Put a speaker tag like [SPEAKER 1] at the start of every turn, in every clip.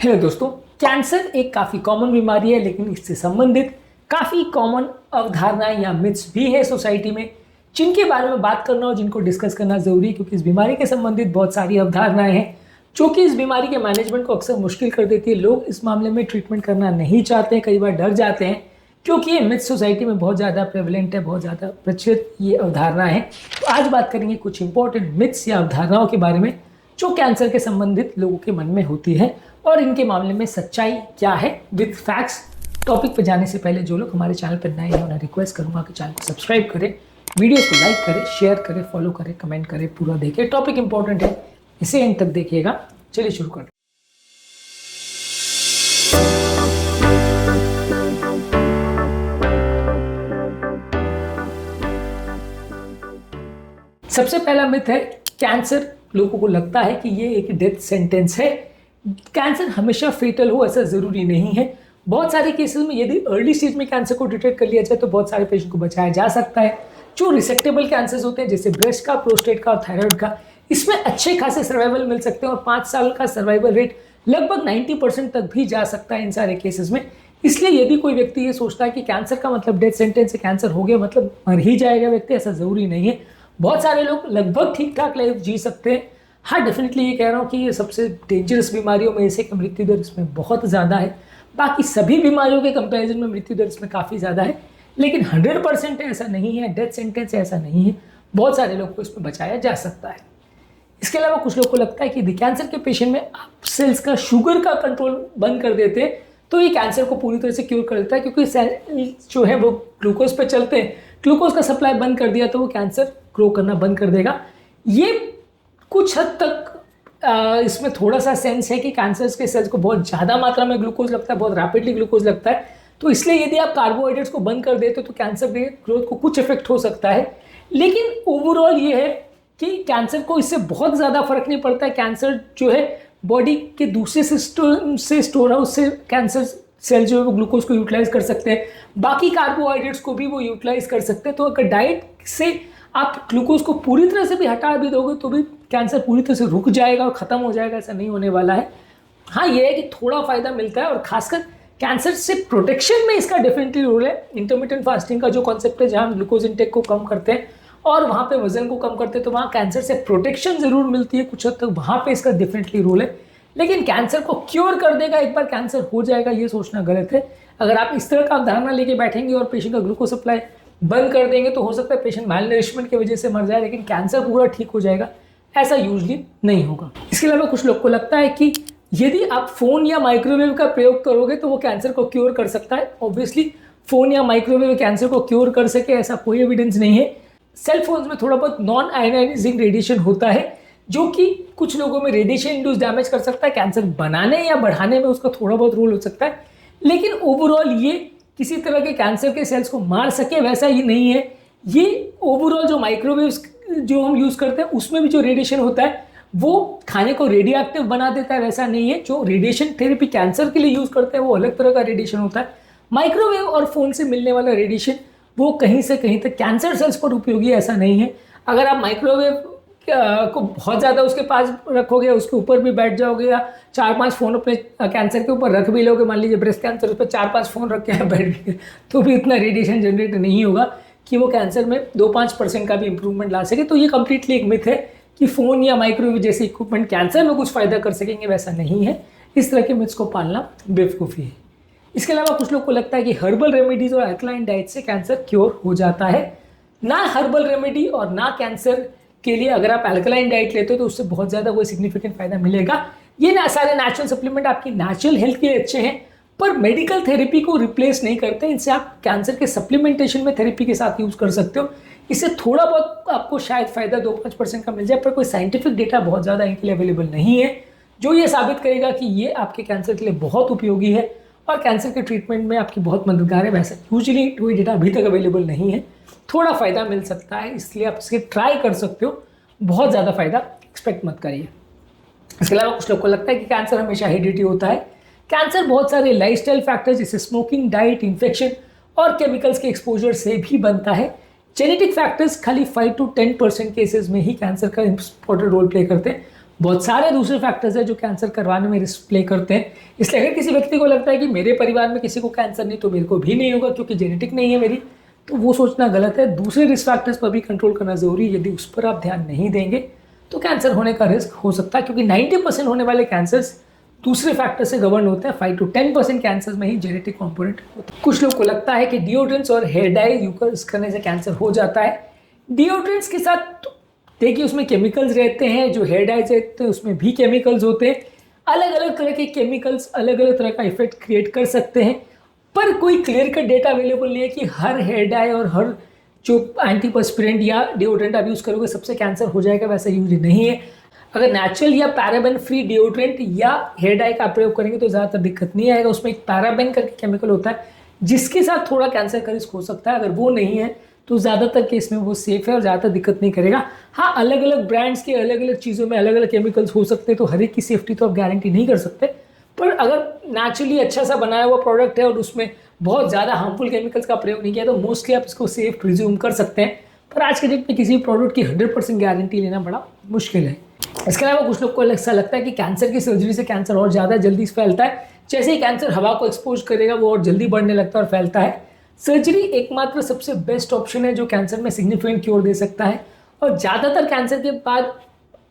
[SPEAKER 1] Hello दोस्तों, cancer एक काफ़ी कॉमन बीमारी है, लेकिन इससे संबंधित काफ़ी कॉमन अवधारणाएं या मिथ्स भी है सोसाइटी में, जिनके बारे में बात करना और जिनको डिस्कस करना ज़रूरी है, क्योंकि इस बीमारी के संबंधित बहुत सारी अवधारणाएं हैं जो कि इस बीमारी के मैनेजमेंट को अक्सर मुश्किल कर देती है। लोग इस मामले में ट्रीटमेंट करना नहीं चाहते हैं, कई बार डर जाते हैं, क्योंकि ये मिथ्स सोसाइटी में बहुत ज़्यादा प्रेवलेंट है, बहुत ज़्यादा प्रचलित ये अवधारणा है। तो आज बात करेंगे कुछ इंपॉर्टेंट मिथ्स या अवधारणाओं के बारे में जो कैंसर के संबंधित लोगों के मन में होती है और इनके मामले में सच्चाई क्या है विद फैक्ट्स। टॉपिक पर जाने से पहले जो लोग हमारे चैनल पर नए हैं उन्हें रिक्वेस्ट करूंगा कि चैनल को सब्सक्राइब करें, वीडियोस को लाइक करें, शेयर करें, फॉलो करें, कमेंट करें, पूरा देखें। टॉपिक इंपॉर्टेंट है, इसे एंड तक देखिएगा। चलिए शुरू करें। सबसे पहला मिथ है कैंसर लोगों को लगता है कि ये एक डेथ सेंटेंस है। कैंसर हमेशा फेटल हो ऐसा ज़रूरी नहीं है। बहुत सारे केसेस में यदि अर्ली स्टेज में कैंसर को डिटेक्ट कर लिया जाए तो बहुत सारे पेशेंट को बचाया जा सकता है। जो रिसेक्टेबल कैंसर्स होते हैं जैसे ब्रेस्ट का, प्रोस्टेट का और थायराइड का, इसमें अच्छे खासे सर्वाइवल मिल सकते हैं और 5 साल का सर्वाइवल रेट लगभग 90% तक भी जा सकता है इन सारे केसेस में। इसलिए यदि कोई व्यक्ति ये सोचता है कि कैंसर का मतलब डेथ सेंटेंस से कैंसर हो गया मतलब मर ही जाएगा व्यक्ति, ऐसा ज़रूरी नहीं है। बहुत सारे लोग लगभग ठीक ठाक लाइफ जी सकते हैं। हाँ, डेफिनेटली ये कह रहा हूँ कि ये सबसे डेंजरस बीमारियों में से मृत्यु दर इसमें बहुत ज़्यादा है। बाकी सभी बीमारियों के कंपैरिजन में मृत्यु दर इसमें काफ़ी ज़्यादा है, लेकिन 100% ऐसा नहीं है, डेथ सेंटेंस ऐसा नहीं है। बहुत सारे लोग को इसमें बचाया जा सकता है। इसके अलावा कुछ लोग को लगता है कि यदि कैंसर के पेशेंट में आप सेल्स का शुगर का कंट्रोल बंद कर देते हैं तो ये कैंसर को पूरी तरह से क्योर कर देता है, क्योंकि सेल जो है वो ग्लूकोज पे चलते हैं। ग्लूकोज का सप्लाई बंद कर दिया तो वो कैंसर ग्रो करना बंद कर देगा। ये कुछ हद तक इसमें थोड़ा सा सेंस है कि कैंसर के सेल्स को बहुत ज़्यादा मात्रा में ग्लूकोज लगता है, बहुत रैपिडली ग्लूकोज लगता है, तो इसलिए यदि आप कार्बोहाइड्रेट्स को बंद कर देते तो कैंसर के ग्रोथ को कुछ इफेक्ट हो सकता है। लेकिन ओवरऑल ये है कि कैंसर को इससे बहुत ज़्यादा फर्क नहीं पड़ता है। कैंसर जो है बॉडी के दूसरे सिस्टम से स्टोर हाउस से कैंसर सेल जो है वो ग्लूकोज को यूटिलाइज कर सकते हैं, बाकी कार्बोहाइड्रेट्स को भी वो यूटिलाइज कर सकते हैं। तो अगर डाइट से आप ग्लूकोज को पूरी तरह से भी हटा भी दोगे तो भी कैंसर पूरी तरह से रुक जाएगा और ख़त्म हो जाएगा, ऐसा नहीं होने वाला है। हाँ, ये है कि थोड़ा फ़ायदा मिलता है और खासकर कैंसर से प्रोटेक्शन में इसका डेफिनेटली रोल है। इंटरमिटेंट फास्टिंग का जो कॉन्सेप्ट है, जहाँ हम ग्लूकोज इंटेक को कम करते हैं और वहाँ पे वजन को कम करते हैं, तो वहाँ कैंसर से प्रोटेक्शन ज़रूर मिलती है कुछ हद तक, वहाँ पे इसका डेफिनेटली रोल है। लेकिन कैंसर को क्योर कर देगा, एक बार कैंसर हो जाएगा, ये सोचना गलत है। अगर आप इस तरह का अवधारणा लेके बैठेंगे और पेशेंट का ग्लूकोज सप्लाई बंद कर देंगे तो हो सकता है पेशेंट मालनरिशमेंट की वजह से मर जाए, लेकिन कैंसर पूरा ठीक हो जाएगा, ऐसा यूजली नहीं होगा। इसके अलावा कुछ लोग को लगता है कि यदि आप फ़ोन या माइक्रोवेव का प्रयोग करोगे तो वो कैंसर को क्योर कर सकता है। ऑब्वियसली फ़ोन या माइक्रोवेव कैंसर को क्योर कर सके ऐसा कोई एविडेंस नहीं है। सेल फोन्स में थोड़ा बहुत नॉन आयनाइजिंग रेडिएशन होता है जो कि कुछ लोगों में रेडिएशन इंड्यूस डैमेज कर सकता है, कैंसर बनाने या बढ़ाने में उसका थोड़ा बहुत रोल हो सकता है, लेकिन ओवरऑल ये किसी तरह के कैंसर के सेल्स को मार सके वैसा ही नहीं है। ये ओवरऑल जो माइक्रोवेव्स जो हम यूज़ करते हैं उसमें भी जो रेडिएशन होता है वो खाने को रेडियोएक्टिव बना देता है, वैसा नहीं है। जो रेडिएशन थेरेपी कैंसर के लिए यूज़ करते हैं वो अलग तरह का रेडिएशन होता है। माइक्रोवेव और फ़ोन से मिलने वाला रेडिएशन वो कहीं से कहीं तक कैंसर सेल्स पर उपयोगी ऐसा नहीं है। अगर आप माइक्रोवेव को बहुत ज़्यादा उसके पास रखोगे, उसके ऊपर भी बैठ जाओगे या 4-5 फ़ोन अपने कैंसर के ऊपर रख भी लोगे, मान लीजिए ब्रेस्ट कैंसर, उस पर 4-5 फ़ोन रख के बैठ गए, तो भी इतना रेडिएशन जनरेट नहीं होगा कि वो कैंसर में 2-5% का भी इंप्रूवमेंट ला सके। तो ये कम्प्लीटली एक मिथ है कि फ़ोन या माइक्रोवेव जैसे इक्विपमेंट कैंसर में कुछ फ़ायदा कर सकेंगे, वैसा नहीं है। इस तरह के मिथ्स को पालना बेवकूफ़ी है। इसके अलावा कुछ लोग को लगता है कि हर्बल रेमेडीज़ और अल्कलाइन डाइट से कैंसर क्योर हो जाता है। ना हर्बल रेमेडी और ना कैंसर के लिए अगर आप अल्कलाइन डाइट लेते हो तो उससे बहुत ज़्यादा कोई सिग्निफिकेंट फायदा मिलेगा। ये ना सारे नेचुरल सप्लीमेंट आपकी नेचुरल हेल्थ के लिए अच्छे हैं पर मेडिकल थेरेपी को रिप्लेस नहीं करते। इनसे आप कैंसर के सप्लीमेंटेशन में थेरेपी के साथ यूज़ कर सकते हो। इससे थोड़ा बहुत आपको शायद फ़ायदा 2-5% का मिल जाए, पर कोई साइंटिफिक डेटा बहुत ज़्यादा इनके लिए अवेलेबल नहीं है जो ये साबित करेगा कि ये आपके कैंसर के लिए बहुत उपयोगी है और कैंसर के ट्रीटमेंट में आपकी बहुत मददगार है। वैसे यूजुअली कोई डेटा अभी तक अवेलेबल नहीं है। थोड़ा फ़ायदा मिल सकता है, इसलिए आप इसके ट्राई कर सकते हो, बहुत ज़्यादा फ़ायदा एक्सपेक्ट मत करिए। इसके अलावा कुछ लोग को लगता है कि कैंसर हमेशा हेरिडिटी होता है। कैंसर बहुत सारे लाइफस्टाइल फैक्टर्स जैसे स्मोकिंग, डाइट, इन्फेक्शन और केमिकल्स के एक्सपोजर से भी बनता है। जेनेटिक फैक्टर्स खाली 5 to 10% केसेस में ही कैंसर का इंपॉर्टेंट रोल प्ले करते हैं। बहुत सारे दूसरे फैक्टर्स हैं जो कैंसर करवाने में रिस्क प्ले करते हैं। इसलिए अगर किसी व्यक्ति को लगता है कि मेरे परिवार में किसी को कैंसर नहीं तो मेरे को भी नहीं होगा क्योंकि जेनेटिक नहीं है मेरी, तो वो सोचना गलत है। दूसरे रिस्क फैक्टर्स पर भी कंट्रोल करना जरूरी है। यदि उस पर आप ध्यान नहीं देंगे तो कैंसर होने का रिस्क हो सकता है, क्योंकि 90% होने वाले कैंसर्स दूसरे फैक्टर से गवर्न होते हैं। 5 to 10% कैंसर में ही जेनेटिक कंपोनेंट होता है। कुछ लोग को लगता है कि डिओड्रेंट्स और हेयर डाई यूज करने से कैंसर हो जाता है। डिओड्रेंट्स के साथ तो देखिए उसमें केमिकल्स रहते हैं, जो हेयर डाई रहते हैं उसमें भी केमिकल्स होते हैं। अलग अलग तरह के केमिकल्स अलग अलग तरह का इफेक्ट क्रिएट कर सकते हैं, पर कोई क्लियर कट डेटा अवेलेबल नहीं है कि हर हेयर डाई और हर जो एंटीपर्स्पिरेंट या डिओड्रेंट आप यूज़ करोगे सबसे कैंसर हो जाएगा, वैसा यूज नहीं है। अगर नेचुरल या पैराबेन फ्री डिओड्रेंट या हेयर डाई का प्रयोग करेंगे तो ज़्यादातर दिक्कत नहीं आएगा। उसमें एक पैराबेन करके केमिकल होता है जिसके साथ थोड़ा कैंसर का रिस्क हो सकता है। अगर वो नहीं है तो ज़्यादातर केस में वो सेफ है और ज़्यादातर दिक्कत नहीं करेगा। हाँ, अलग अलग ब्रांड्स के अलग अलग चीज़ों में अलग अलग केमिकल्स हो सकते हैं, तो हर एक की सेफ्टी तो आप गारंटी नहीं कर सकते। पर अगर नेचुरली अच्छा सा बनाया हुआ प्रोडक्ट है और उसमें बहुत ज़्यादा हार्मफुल केमिकल्स का प्रयोग नहीं किया तो मोस्टली आप इसको सेफ प्रिज्यूम कर सकते हैं। पर आज के डेट में किसी भी प्रोडक्ट की 100% गारंटी लेना बड़ा मुश्किल है। इसके अलावा कुछ लोग को ऐसा लगता है कि कैंसर की सर्जरी से कैंसर और ज़्यादा जल्दी फैलता है। जैसे ही कैंसर हवा को एक्सपोज करेगा वो और जल्दी बढ़ने लगता है और फैलता है। सर्जरी एकमात्र सबसे बेस्ट ऑप्शन है जो कैंसर में सिग्निफिकेंट क्योर दे सकता है। और ज़्यादातर कैंसर के बाद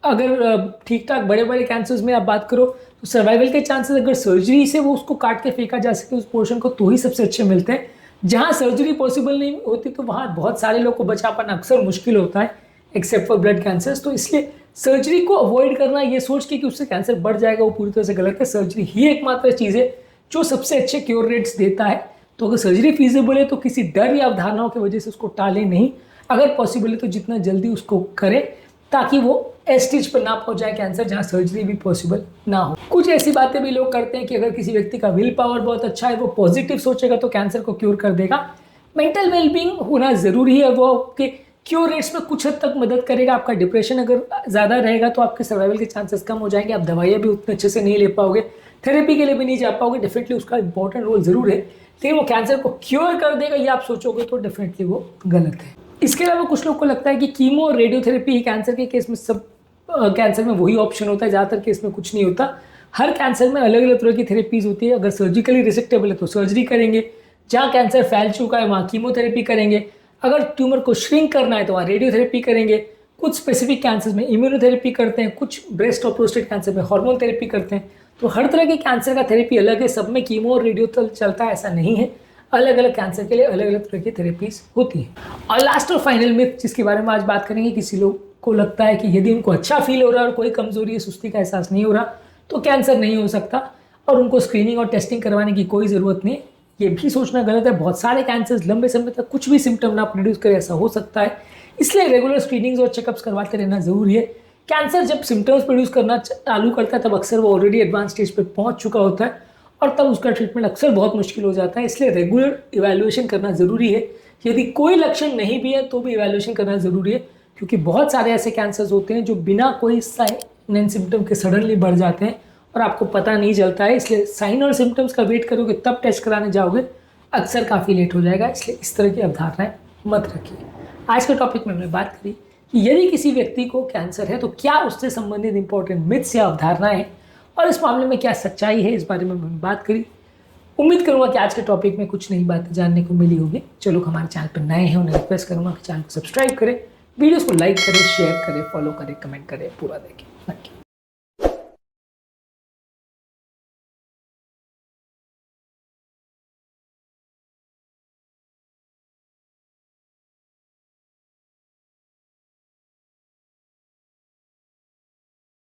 [SPEAKER 1] अगर ठीक ठाक बड़े बड़े कैंसर्स में आप बात करो तो सर्वाइवल के चांसेस अगर सर्जरी से वो उसको काट के फेंका जा सके उस पोर्शन को तो ही सबसे अच्छे मिलते हैं। जहाँ सर्जरी पॉसिबल नहीं होती तो वहाँ बहुत सारे लोग को बचा पाना अक्सर मुश्किल होता है, एक्सेप्ट फॉर ब्लड कैंसर्स। तो इसलिए सर्जरी को अवॉइड करना ये सोच के कि उससे कैंसर बढ़ जाएगा वो पूरी तरह से गलत है। सर्जरी ही एकमात्र चीज़ है जो सबसे अच्छे क्योर रेट्स देता है। तो अगर सर्जरी फीजिबल है तो किसी डर या अवधारणाओं की वजह से उसको टालें नहीं। अगर पॉसिबल है तो जितना जल्दी उसको करें ताकि वो स्टेज पर ना पहुंच जाए कैंसर जहां सर्जरी भी पॉसिबल ना हो। कुछ ऐसी बातें भी लोग करते हैं कि अगर किसी व्यक्ति का विल पावर बहुत अच्छा है, वो पॉजिटिव सोचेगा तो कैंसर को क्योर कर देगा। मेंटल वेलबींग होना जरूरी है, वो आपके क्योर रेट्स में कुछ हद तक मदद करेगा। आपका डिप्रेशन अगर ज़्यादा रहेगा तो आपके सर्वाइवल के चांसेस कम हो जाएंगे। आप दवाइयाँ भी उतने अच्छे से नहीं ले पाओगे, थेरेपी के लिए भी नहीं जा पाओगे। डेफिनेटली उसका इंपॉर्टेंट रोल जरूर है, लेकिन वो कैंसर को क्योर कर देगा ये आप सोचोगे तो डेफिनेटली वो गलत है। इसके अलावा कुछ लोग को लगता है कि कीमो और रेडियोथेरेपी ही कैंसर के केस में सब कैंसर में वही ऑप्शन होता है, ज़्यादातर केस में कुछ नहीं होता। हर कैंसर में अलग अलग तरह की थेरेपीज होती है। अगर सर्जिकली रिसेक्टेबल है तो सर्जरी करेंगे, जहाँ कैंसर फैल चुका है वहाँ कीमोथेरेपी करेंगे, अगर ट्यूमर को श्रिंक करना है तो वहाँ रेडियोथेरेपी करेंगे। कुछ स्पेसिफिक कैंसर में इम्यूनोथेरेपी करते हैं, कुछ ब्रेस्ट और प्रोस्टेट कैंसर में हार्मोन थेरेपी करते हैं। तो हर तरह के कैंसर का थेरेपी अलग है, सब में कीमो और रेडियो चलता है ऐसा नहीं है। अलग अलग कैंसर के लिए अलग अलग तरह की थेरेपीज होती हैं। और लास्ट और फाइनल मिथ जिसके बारे में आज बात करेंगे, किसी लोग को लगता है कि यदि उनको अच्छा फील हो रहा है और कोई कमजोरी या सुस्ती का एहसास नहीं हो रहा तो कैंसर नहीं हो सकता और उनको स्क्रीनिंग और टेस्टिंग करवाने की कोई ज़रूरत नहीं। ये भी सोचना गलत है। बहुत सारे कैंसर्स लंबे समय तक कुछ भी सिम्टम ना प्रोड्यूस करे ऐसा हो सकता है, इसलिए रेगुलर स्क्रीनिंग्स और चेकअप्स करवाते रहना ज़रूरी है। कैंसर जब सिम्टम्स प्रोड्यूस करना चालू करता है तब अक्सर वो ऑलरेडी एडवांस स्टेज पर पहुंच चुका होता है और तब उसका ट्रीटमेंट अक्सर बहुत मुश्किल हो जाता है। इसलिए रेगुलर इवैल्यूएशन करना ज़रूरी है। यदि कोई लक्षण नहीं भी है तो भी इवैल्यूएशन करना ज़रूरी है, क्योंकि बहुत सारे ऐसे कैंसर्स होते हैं जो बिना कोई साइन एंड सिम्टम के सडनली बढ़ जाते हैं और आपको पता नहीं चलता है। इसलिए साइन और सिम्टम्स का वेट करोगे तब टेस्ट कराने जाओगे, अक्सर काफ़ी लेट हो जाएगा। इसलिए इस तरह की अवधारणाएं मत रखिए। आज के टॉपिक में हमने बात करी कि यदि किसी व्यक्ति को कैंसर है तो क्या उससे संबंधित इंपॉर्टेंट मिथ्स या अवधारणाएं हैं और इस मामले में क्या सच्चाई है, इस बारे में हमने बात करी। उम्मीद करूंगा कि आज के टॉपिक में कुछ नई बातें जानने को मिली होगी। चलो हमारे चैनल पर नए हैं उन्हें रिक्वेस्ट करूंगा कि चैनल को सब्सक्राइब करें, वीडियोस को लाइक करें, शेयर करें, फॉलो करें, कमेंट करें, पूरा देखें। Thank you.